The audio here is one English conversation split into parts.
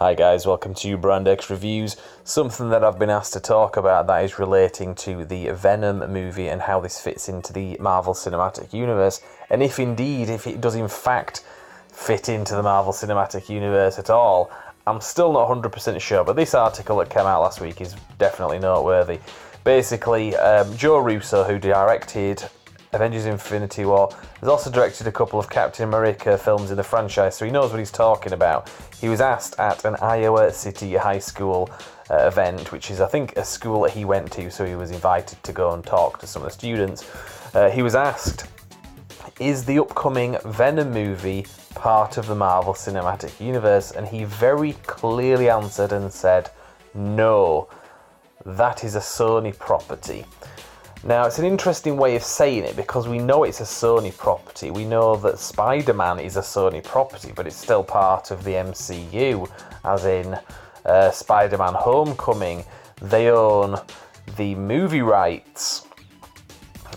Hi guys, welcome to Brand X Reviews. Something that I've been asked to talk about that is relating to the Venom movie and how this fits into the Marvel Cinematic Universe, and if it does in fact fit into the Marvel Cinematic Universe at all. I'm still not 100% sure, but this article that came out last week is definitely noteworthy. Basically, Joe Russo, who directed Avengers Infinity War, has also directed a couple of Captain America films in the franchise, so he knows what he's talking about. He was asked at an Iowa City high school event, which is, I think, a school that he went to, so he was invited to go and talk to some of the students. He was asked, is the upcoming Venom movie part of the Marvel Cinematic Universe? And he very clearly answered and said, no, that is a Sony property. Now, it's an interesting way of saying it because we know it's a Sony property. We know that Spider-Man is a Sony property, but it's still part of the MCU, as in Spider-Man Homecoming. They own the movie rights,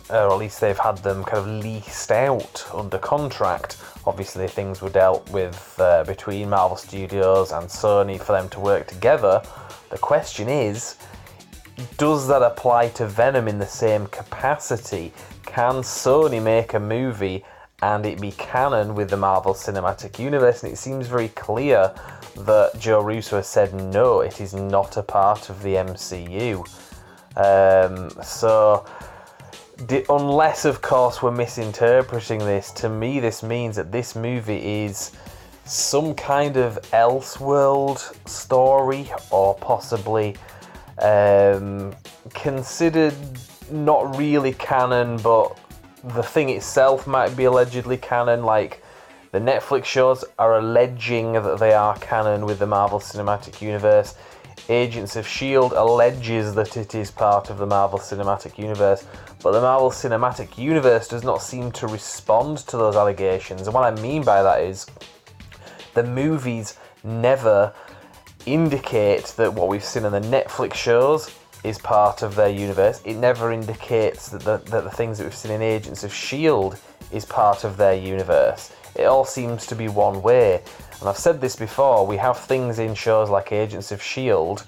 or at least they've had them kind of leased out under contract. Obviously, things were dealt with between Marvel Studios and Sony for them to work together. The question is, does that apply to Venom in the same capacity? Can Sony make a movie and it be canon with the Marvel Cinematic Universe? And it seems very clear that Joe Russo has said no, it is not a part of the MCU. Unless, of course, we're misinterpreting this, to me this means that this movie is some kind of Elseworld story, or possibly considered not really canon, but the thing itself might be allegedly canon. Like, the Netflix shows are alleging that they are canon with the Marvel Cinematic Universe. Agents of S.H.I.E.L.D. alleges that it is part of the Marvel Cinematic Universe, but the Marvel Cinematic Universe does not seem to respond to those allegations. And what I mean by that is, the movies never indicate that what we've seen in the Netflix shows is part of their universe. It never indicates that the things that we've seen in Agents of S.H.I.E.L.D. is part of their universe. It all seems to be one way. And I've said this before, we have things in shows like Agents of S.H.I.E.L.D.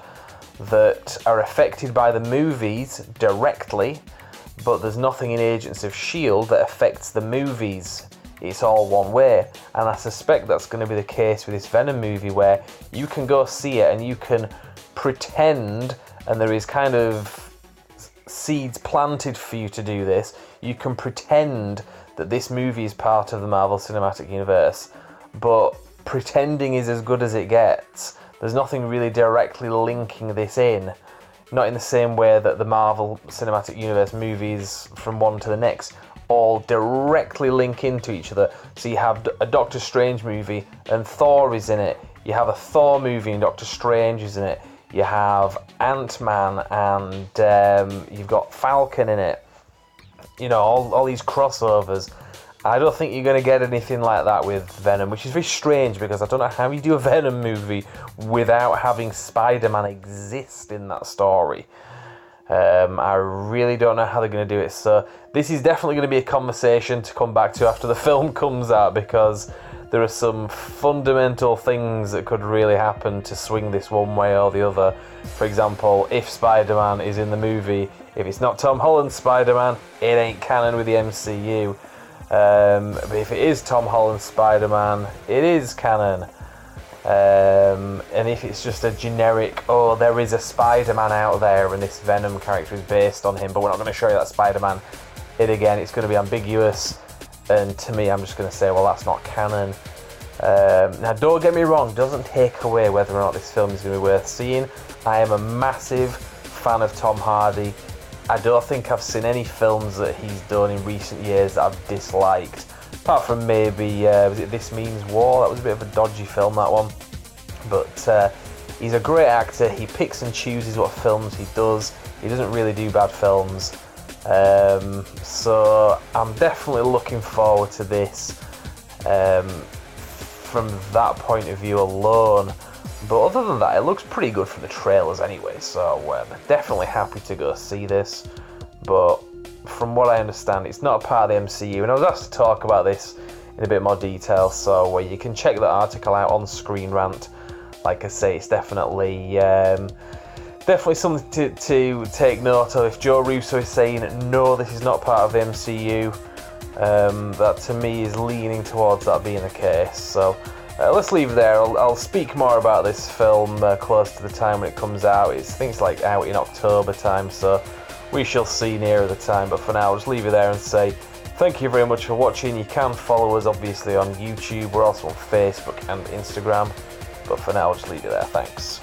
that are affected by the movies directly, but there's nothing in Agents of S.H.I.E.L.D. that affects the movies. It's all one way, and I suspect that's going to be the case with this Venom movie, where you can go see it and you can pretend, and there is kind of seeds planted for you to do this, you can pretend that this movie is part of the Marvel Cinematic Universe, but pretending is as good as it gets. There's nothing really directly linking this in, not in the same way that the Marvel Cinematic Universe movies from one to the next all directly link into each other. So you have a Doctor Strange movie and Thor is in it. You have a Thor movie and Doctor Strange is in it. You have Ant-Man and you've got Falcon in it. You know, all these crossovers. I don't think you're going to get anything like that with Venom, which is very strange because I don't know how you do a Venom movie without having Spider-Man exist in that story. I really don't know how they're going to do it, so this is definitely going to be a conversation to come back to after the film comes out, because there are some fundamental things that could really happen to swing this one way or the other. For example, if Spider-Man is in the movie, if it's not Tom Holland's Spider-Man, it ain't canon with the MCU. But if it is Tom Holland's Spider-Man, it is canon. And if it's just a generic, oh, there is a Spider-Man out there and this Venom character is based on him, but we're not going to show you that Spider-Man, it's going to be ambiguous, and to me, I'm just going to say, well, that's not canon. Now, don't get me wrong, doesn't take away whether or not this film is going to be worth seeing. I am a massive fan of Tom Hardy. I don't think I've seen any films that he's done in recent years that I've disliked. Apart from maybe, was it This Means War? That was a bit of a dodgy film, that one. But he's a great actor. He picks and chooses what films he does. He doesn't really do bad films. So I'm definitely looking forward to this from that point of view alone. But other than that, it looks pretty good from the trailers anyway. So definitely happy to go see this. But from what I understand, it's not a part of the MCU, and I was asked to talk about this in a bit more detail, so you can check that article out on Screen Rant. like I say, it's definitely something to take note of. If Joe Russo is saying no, this is not part of the MCU, that to me is leaning towards that being the case. So let's leave it there. I'll speak more about this film close to the time when it comes out. It's things like out in October time, so we shall see nearer the time. But for now, I'll just leave it there and say thank you very much for watching. You can follow us obviously on YouTube. We're also on Facebook and Instagram. But for now, I'll just leave it there. Thanks.